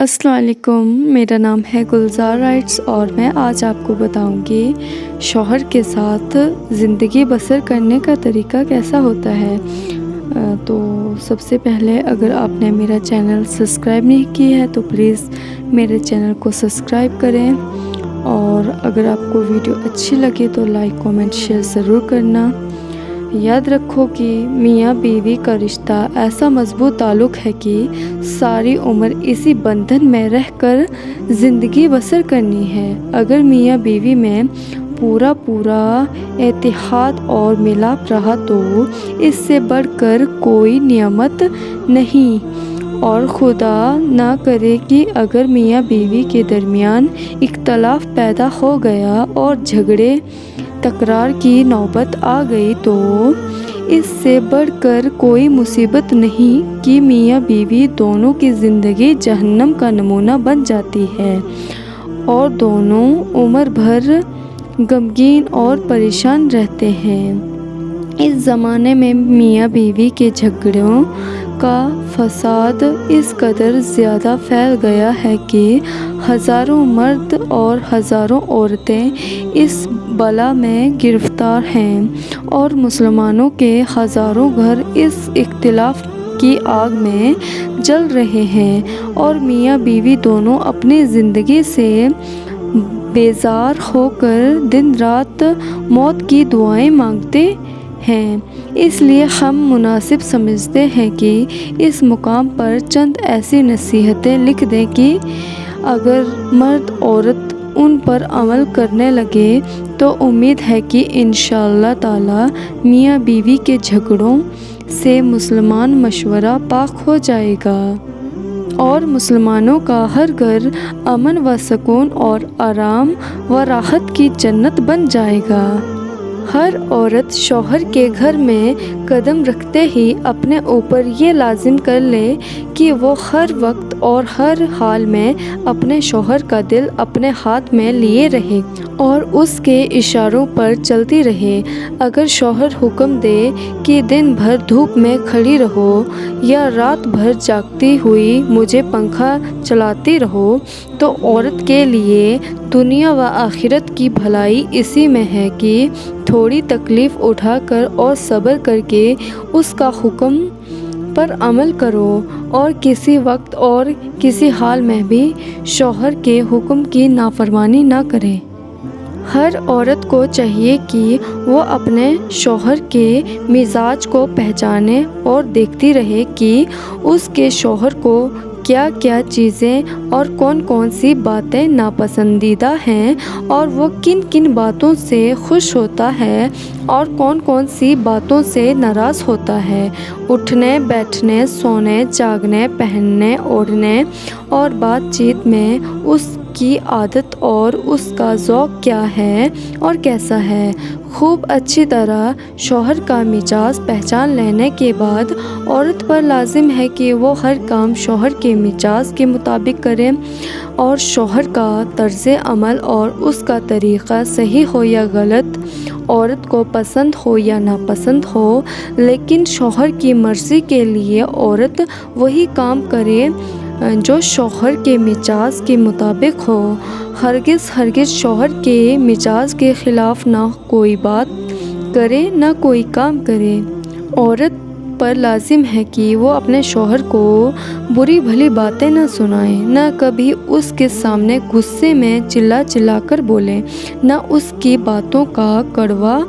السلام علیکم، میرا نام ہے گلزار رائٹس اور میں آج آپ کو بتاؤں گی شوہر کے ساتھ زندگی بسر کرنے کا طریقہ کیسا ہوتا ہے۔ تو سب سے پہلے اگر آپ نے میرا چینل سبسکرائب نہیں کیا ہے تو پلیز میرے چینل کو سبسکرائب کریں، اور اگر آپ کو ویڈیو اچھی لگے تو لائک کامنٹ شیئر ضرور کرنا۔ یاد رکھو کہ میاں بیوی کا رشتہ ایسا مضبوط تعلق ہے کہ ساری عمر اسی بندھن میں رہ کر زندگی بسر کرنی ہے۔ اگر میاں بیوی میں پورا اتحاد اور ملاپ رہا تو اس سے بڑھ کر کوئی نعمت نہیں، اور خدا نہ کرے کہ اگر میاں بیوی کے درمیان اختلاف پیدا ہو گیا اور جھگڑے تکرار کی نوبت آ گئی تو اس سے بڑھ کر کوئی مصیبت نہیں کہ میاں بیوی دونوں کی زندگی جہنم کا نمونہ بن جاتی ہے اور دونوں عمر بھر غمگین اور پریشان رہتے ہیں۔ اس زمانے میں میاں بیوی کے جھگڑوں کا فساد اس قدر زیادہ پھیل گیا ہے کہ ہزاروں مرد اور ہزاروں عورتیں اس بلا میں گرفتار ہیں، اور مسلمانوں کے ہزاروں گھر اس اختلاف کی آگ میں جل رہے ہیں، اور میاں بیوی دونوں اپنی زندگی سے بیزار ہو کر دن رات موت کی دعائیں مانگتے ہیں۔ اس لیے ہم مناسب سمجھتے ہیں کہ اس مقام پر چند ایسی نصیحتیں لکھ دیں کہ اگر مرد عورت ان پر عمل کرنے لگے تو امید ہے کہ انشاءاللہ تعالی میاں بیوی کے جھگڑوں سے مسلمان مشورہ پاک ہو جائے گا اور مسلمانوں کا ہر گھر امن و سکون اور آرام و راحت کی جنت بن جائے گا۔ ہر عورت شوہر کے گھر میں قدم رکھتے ہی اپنے اوپر یہ لازم کر لے کہ وہ ہر وقت اور ہر حال میں اپنے شوہر کا دل اپنے ہاتھ میں لیے رہے اور اس کے اشاروں پر چلتی رہے۔ اگر شوہر حکم دے کہ دن بھر دھوپ میں کھڑی رہو یا رات بھر جاگتی ہوئی مجھے پنکھا چلاتی رہو، تو عورت کے لیے دنیا و آخرت کی بھلائی اسی میں ہے کہ تھوڑی تکلیف اٹھا کر اور صبر کر کے اس کا حکم پر عمل کرو، اور کسی وقت اور کسی حال میں بھی شوہر کے حکم کی نافرمانی نہ کرے۔ ہر عورت کو چاہیے کہ وہ اپنے شوہر کے مزاج کو پہچانے اور دیکھتی رہے کہ اس کے شوہر کو کیا کیا چیزیں اور کون کون سی باتیں ناپسندیدہ ہیں، اور وہ کن کن باتوں سے خوش ہوتا ہے اور کون کون سی باتوں سے ناراض ہوتا ہے۔ اٹھنے بیٹھنے، سونے جاگنے، پہننے اوڑھنے اور بات چیت میں اس کی عادت اور اس کا ذوق کیا ہے اور کیسا ہے۔ خوب اچھی طرح شوہر کا مزاج پہچان لینے کے بعد عورت پر لازم ہے کہ وہ ہر کام شوہر کے مزاج کے مطابق کرے، اور شوہر کا طرز عمل اور اس کا طریقہ صحیح ہو یا غلط، عورت کو پسند ہو یا ناپسند ہو، لیکن شوہر کی مرضی کے لیے عورت وہی کام کرے جو شوہر کے مزاج کے مطابق ہو۔ ہرگز شوہر کے مزاج کے خلاف نہ کوئی بات کرے نہ کوئی کام کرے۔ عورت پر لازم ہے کہ وہ اپنے شوہر کو بری بھلی باتیں نہ سنائے، نہ کبھی اس کے سامنے غصے میں چلا کر بولے، نہ اس کی باتوں کا کڑوا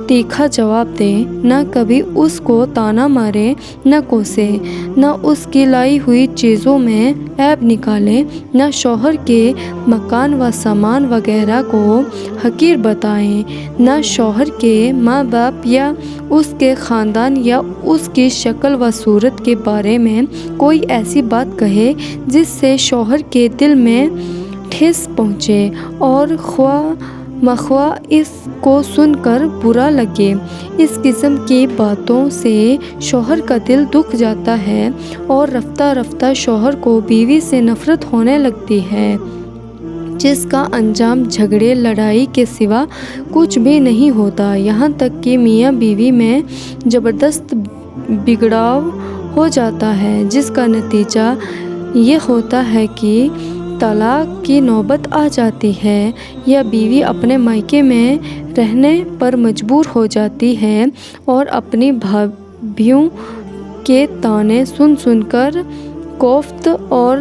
تیکھا جواب دے، نہ کبھی اس کو طعنہ مارے، نہ کوسے، نہ اس کی لائی ہوئی چیزوں میں عیب نکالے، نہ شوہر کے مکان و سامان وغیرہ کو حقیر بتائیں، نہ شوہر کے ماں باپ یا اس کے خاندان یا اس کی شکل و صورت کے بارے میں کوئی ایسی بات کہے جس سے شوہر کے دل میں ٹھیس پہنچے اور خواہ مخواہ اس کو سن کر برا لگے۔ اس قسم کی باتوں سے شوہر کا دل دکھ جاتا ہے اور رفتہ رفتہ شوہر کو بیوی سے نفرت ہونے لگتی ہے، جس کا انجام جھگڑے لڑائی کے سوا کچھ بھی نہیں ہوتا، یہاں تک کہ میاں بیوی میں زبردست بگڑاؤ ہو جاتا ہے، جس کا نتیجہ یہ ہوتا ہے کہ طلاق کی نوبت آ جاتی ہے یا بیوی اپنے مائکے میں رہنے پر مجبور ہو جاتی ہے اور اپنی بھابھیوں کے طعنے سن سن کر کوفت اور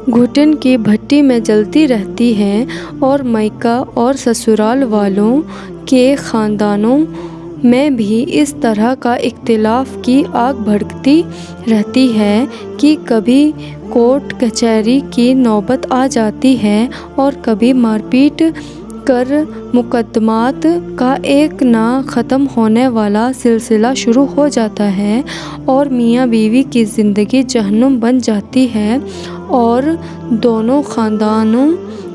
گھٹن کی بھٹی میں جلتی رہتی ہے، اور مائکہ اور سسرال والوں کے خاندانوں میں بھی اس طرح کا اختلاف کی آگ بھڑکتی رہتی ہے کہ کبھی کورٹ کچہری کی نوبت آ جاتی ہے اور کبھی مار پیٹ کر مقدمات کا ایک نہ ختم ہونے والا سلسلہ شروع ہو جاتا ہے، اور میاں بیوی کی زندگی جہنم بن جاتی ہے اور دونوں خاندانوں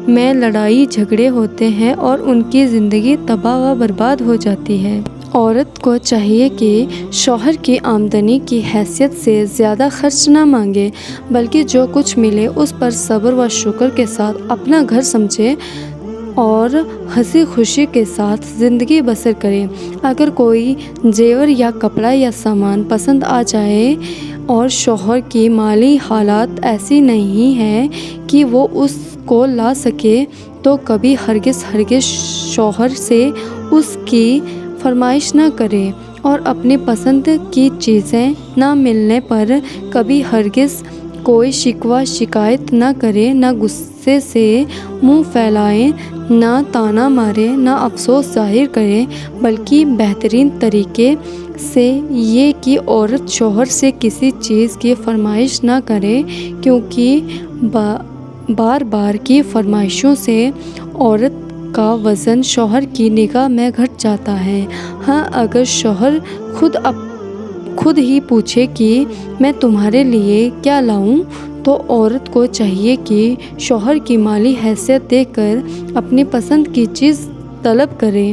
میں لڑائی جھگڑے ہوتے ہیں اور ان کی زندگی تباہ و برباد ہو جاتی ہے۔ عورت کو چاہیے کہ شوہر کی آمدنی کی حیثیت سے زیادہ خرچ نہ مانگے، بلکہ جو کچھ ملے اس پر صبر و شکر کے ساتھ اپنا گھر سمجھے اور ہنسی خوشی کے ساتھ زندگی بسر کرے۔ اگر کوئی زیور یا کپڑا یا سامان پسند آ جائے اور شوہر کی مالی حالت ایسی نہیں ہے کہ وہ اس کو لا سکے تو کبھی ہرگز شوہر سے اس کی فرمائش نہ کرے، اور اپنی پسند کی چیزیں نہ ملنے پر کبھی ہرگز کوئی شکوہ شکایت نہ کرے، نہ غصے سے منہ پھیلائے، نہ طعنہ مارے، نہ افسوس ظاہر کرے، بلکہ بہترین طریقے سے یہ کہ عورت شوہر سے کسی چیز کی فرمائش نہ کرے، کیونکہ بار بار کی فرمائشوں سے عورت کا وزن شوہر کی نگاہ میں گھٹ جاتا ہے۔ ہاں، اگر شوہر خود ہی پوچھے کہ میں تمہارے لیے کیا لاؤں، تو عورت کو چاہیے کہ شوہر کی مالی حیثیت دیکھ کر اپنی پسند کی چیز طلب کرے،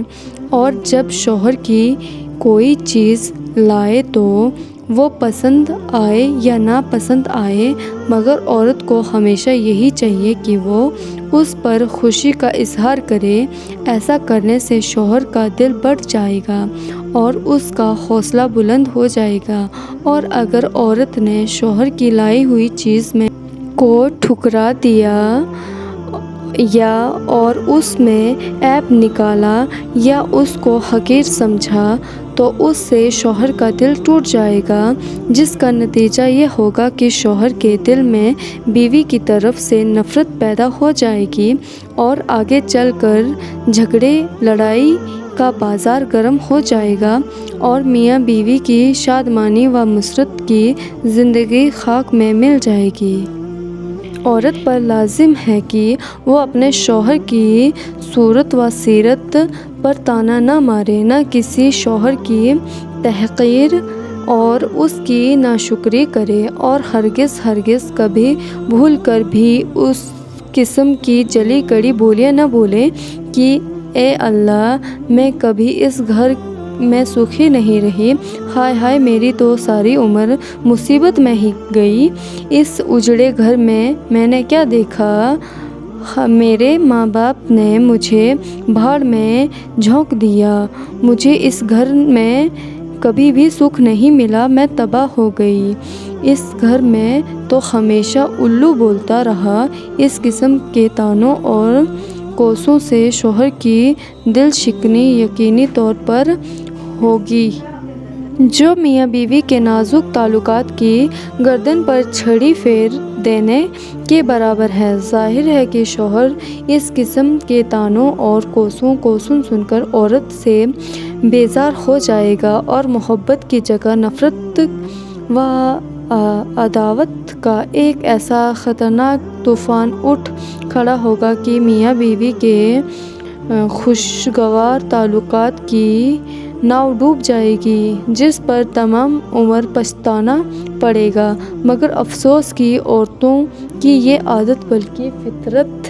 اور جب شوہر کی کوئی چیز لائے تو وہ پسند آئے یا نا پسند آئے، مگر عورت کو ہمیشہ یہی چاہیے کہ وہ اس پر خوشی کا اظہار کرے۔ ایسا کرنے سے شوہر کا دل بڑھ جائے گا اور اس کا حوصلہ بلند ہو جائے گا، اور اگر عورت نے شوہر کی لائی ہوئی چیز میں کو ٹھکرا دیا یا اور اس میں عیب نکالا یا اس کو حقیر سمجھا تو اس سے شوہر کا دل ٹوٹ جائے گا، جس کا نتیجہ یہ ہوگا کہ شوہر کے دل میں بیوی کی طرف سے نفرت پیدا ہو جائے گی، اور آگے چل کر جھگڑے لڑائی کا بازار گرم ہو جائے گا، اور میاں بیوی کی شادمانی و مسرت کی زندگی خاک میں مل جائے گی۔ عورت پر لازم ہے کہ وہ اپنے شوہر کی صورت و سیرت پر طعنہ نہ مارے، نہ کسی شوہر کی تحقیر اور اس کی ناشکری کرے، اور ہرگز کبھی بھول کر بھی اس قسم کی جلی کڑی بولیاں نہ بولے کہ اے اللہ، میں کبھی اس گھر میں سکھی نہیں رہی، ہائے ہائے میری تو ساری عمر مصیبت میں ہی گئی، اس اجڑے گھر میں نے کیا دیکھا، میرے ماں باپ نے مجھے بھاڑ میں جھونک دیا، مجھے اس گھر میں کبھی بھی سکھ نہیں ملا، میں تباہ ہو گئی، اس گھر میں تو ہمیشہ الو بولتا رہا۔ اس قسم کے طعنوں اور کوسوں سے شوہر کی دل شکنی یقینی طور پر ہوگی، جو میاں بیوی کے نازک تعلقات کی گردن پر چھڑی پھیر دینے کے برابر ہے۔ ظاہر ہے کہ شوہر اس قسم کے طعنوں اور کوسوں کو سن سن کر عورت سے بیزار ہو جائے گا، اور محبت کی جگہ نفرت و عداوت کا ایک ایسا خطرناک طوفان اٹھ کھڑا ہوگا کہ میاں بیوی کے خوشگوار تعلقات کی ناؤ ڈوب جائے گی، جس پر تمام عمر پچھتانا پڑے گا۔ مگر افسوس کہ عورتوں کی یہ عادت بلکہ فطرت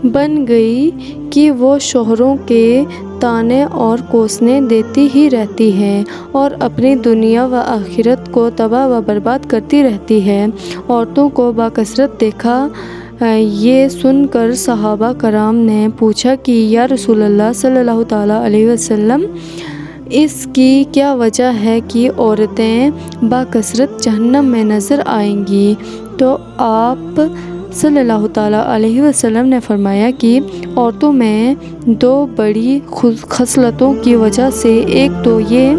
بن گئی کہ وہ شوہروں کے طعنے اور کوسنے دیتی ہی رہتی ہے اور اپنی دنیا و آخرت کو تباہ و برباد کرتی رہتی ہے۔ عورتوں کو بکثرت دیکھا، یہ سن کر صحابہ کرام نے پوچھا کہ یا رسول اللہ صلی اللہ تعالیٰ علیہ وسلم، اس کی کیا وجہ ہے کہ عورتیں بکثرت جہنم میں نظر آئیں گی؟ تو آپ صلی اللہ تعالیٰ علیہ وسلم نے فرمایا کہ عورتوں میں دو بڑی خصلتوں کی وجہ سے، ایک تو یہ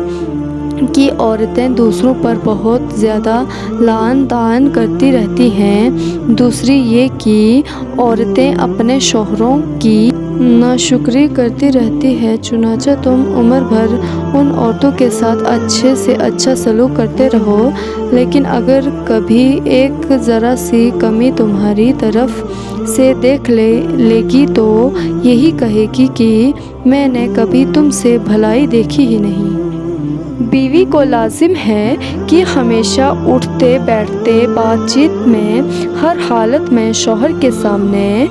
کہ عورتیں دوسروں پر بہت زیادہ لعن طعن کرتی رہتی ہیں، دوسری یہ کہ عورتیں اپنے شوہروں کی ناشکری کرتی رہتی ہے، چنانچہ تم عمر بھر ان عورتوں کے ساتھ اچھے سے اچھا سلوک کرتے رہو، لیکن اگر کبھی ایک ذرا سی کمی تمہاری طرف سے دیکھ لے گی تو یہی کہے گی کہ میں نے کبھی تم سے بھلائی دیکھی ہی نہیں۔ بیوی کو لازم ہے کہ ہمیشہ اٹھتے بیٹھتے بات چیت میں ہر حالت میں شوہر کے سامنے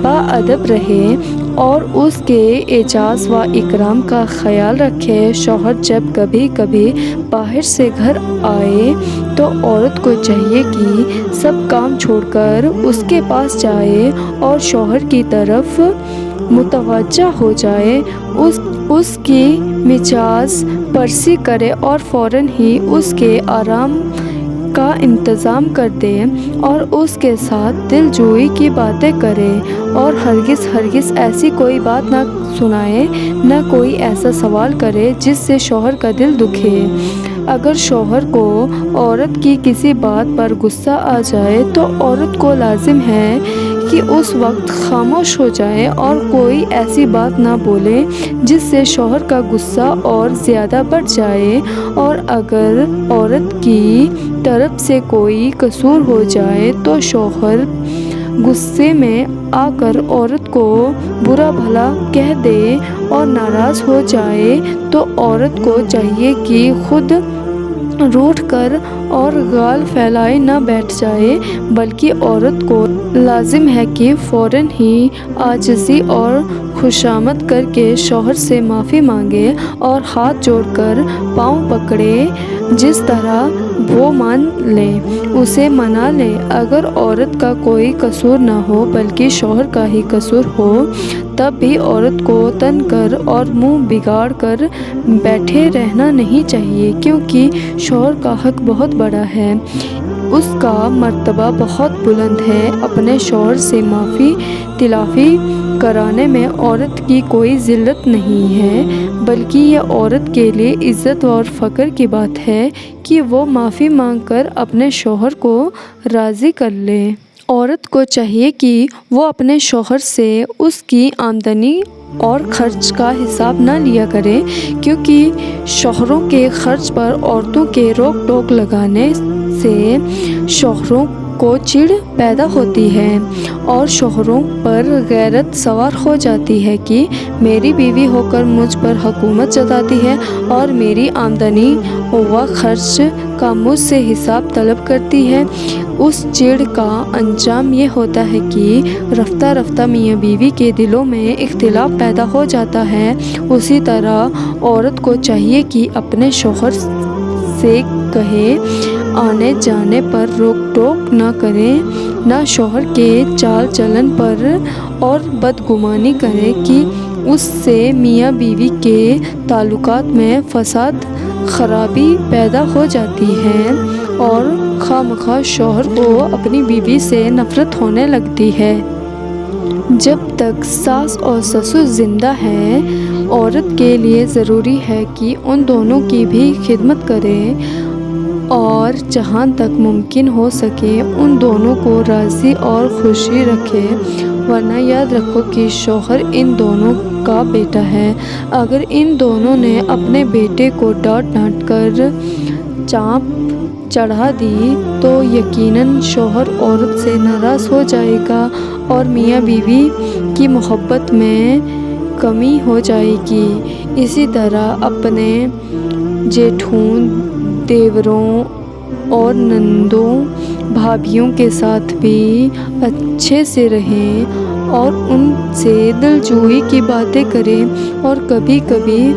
باادب رہے اور اس کے اعزاز و اکرام کا خیال رکھے۔ شوہر جب کبھی کبھی باہر سے گھر آئے تو عورت کو چاہیے کہ سب کام چھوڑ کر اس کے پاس جائے اور شوہر کی طرف متوجہ ہو جائے، اس کی مزاج پرسی کرے اور فوراً ہی اس کے آرام کا انتظام کر دے اور اس کے ساتھ دل جوئی کی باتیں کرے اور ہرگز ایسی کوئی بات نہ سنائے، نہ کوئی ایسا سوال کرے جس سے شوہر کا دل دکھے۔ اگر شوہر کو عورت کی کسی بات پر غصہ آ جائے تو عورت کو لازم ہے کہ اس وقت خاموش ہو جائے اور کوئی ایسی بات نہ بولے جس سے شوہر کا غصہ اور زیادہ بڑھ جائے، اور اگر عورت کی طرف سے کوئی قصور ہو جائے تو شوہر غصے میں آ کر عورت کو برا بھلا کہہ دے اور ناراض ہو جائے تو عورت کو چاہیے کہ خود روٹھ کر اور گال پھیلائے نہ بیٹھ جائے، بلکہ عورت کو لازم ہے کہ فوراً ہی عاجزی اور خوشامد کر کے شوہر سے معافی مانگے اور ہاتھ جوڑ کر پاؤں پکڑے، جس طرح وہ مان لے اسے منا لے۔ اگر عورت کا کوئی قصور نہ ہو بلکہ شوہر کا ہی قصور ہو تب بھی عورت کو تن کر اور منہ بگاڑ کر بیٹھے رہنا نہیں چاہیے، کیونکہ شوہر کا حق بہت بڑا ہے، اس کا مرتبہ بہت بلند ہے۔ اپنے شوہر سے معافی تلافی کرانے میں عورت کی کوئی ذلت نہیں ہے، بلکہ یہ عورت کے لیے عزت اور فخر کی بات ہے کہ وہ معافی مانگ کر اپنے شوہر کو راضی کر لے۔ عورت کو چاہیے کہ وہ اپنے شوہر سے اس کی آمدنی اور خرچ کا حساب نہ لیا کرے، کیونکہ شوہروں کے خرچ پر عورتوں کے روک ٹوک لگانے سے شوہروں کو چڑ پیدا ہوتی ہے اور شوہروں پر غیرت سوار ہو جاتی ہے کہ میری بیوی ہو کر مجھ پر حکومت جتاتی ہے اور میری آمدنی و خرچ کا مجھ سے حساب طلب کرتی ہے۔ اس چڑ کا انجام یہ ہوتا ہے کہ رفتہ رفتہ میاں بیوی کے دلوں میں اختلاف پیدا ہو جاتا ہے۔ اسی طرح عورت کو چاہیے کہ اپنے شوہر سے کہے آنے جانے پر روک ٹوک نہ کرے، نہ شوہر کے چال چلن پر اور بدگمانی کرے کہ اس سے میاں بیوی کے تعلقات میں فساد خرابی پیدا ہو جاتی ہے اور خواہ شوہر کو اپنی بیوی سے نفرت ہونے لگتی ہے۔ جب تک ساس اور سسر زندہ ہیں، عورت کے لیے ضروری ہے کہ ان دونوں کی بھی خدمت کرے اور جہاں تک ممکن ہو سکے ان دونوں کو راضی اور خوشی رکھے، ورنہ یاد رکھو کہ شوہر ان دونوں کا بیٹا ہے۔ اگر ان دونوں نے اپنے بیٹے کو ڈانٹ کر چانپ چڑھا دی تو یقیناً شوہر عورت سے ناراض ہو جائے گا اور میاں بیوی کی محبت میں کمی ہو جائے گی۔ اسی طرح اپنے جیٹھوں، دیوروں اور نندوں بھابھیوں کے ساتھ بھی اچھے سے رہیں اور ان سے دل جوئی کی باتیں کریں اور کبھی کبھی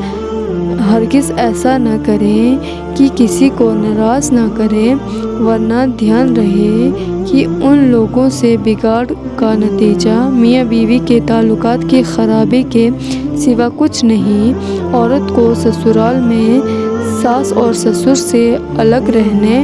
ہرگز ایسا نہ کریں کہ کسی کو ناراض نہ کریں، ورنہ دھیان رہے کہ ان لوگوں سے بگاڑ کا نتیجہ میاں بیوی کے تعلقات کی خرابی کے سوا کچھ نہیں۔ عورت کو سسرال میں ساس اور سسر سے الگ رہنے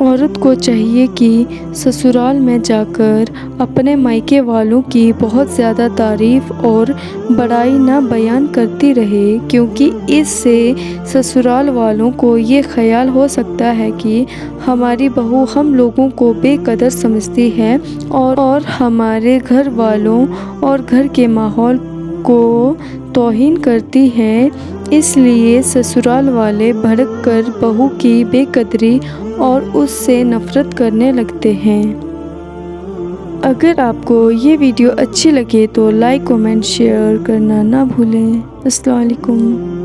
عورت کو چاہیے کہ سسرال میں جا کر اپنے مائکے والوں کی بہت زیادہ تعریف اور بڑائی نہ بیان کرتی رہے، کیونکہ اس سے سسرال والوں کو یہ خیال ہو سکتا ہے کہ ہماری بہو ہم لوگوں کو بے قدر سمجھتی ہے اور ہمارے گھر والوں اور گھر کے ماحول کو توہین کرتی ہے۔ اس لیے سسرال والے بھڑک کر بہو کی بے قدری اور اس سے نفرت کرنے لگتے ہیں۔ اگر آپ کو یہ ویڈیو اچھی لگے تو لائک، کمنٹ، شیئر کرنا نہ بھولیں۔ السلام علیکم۔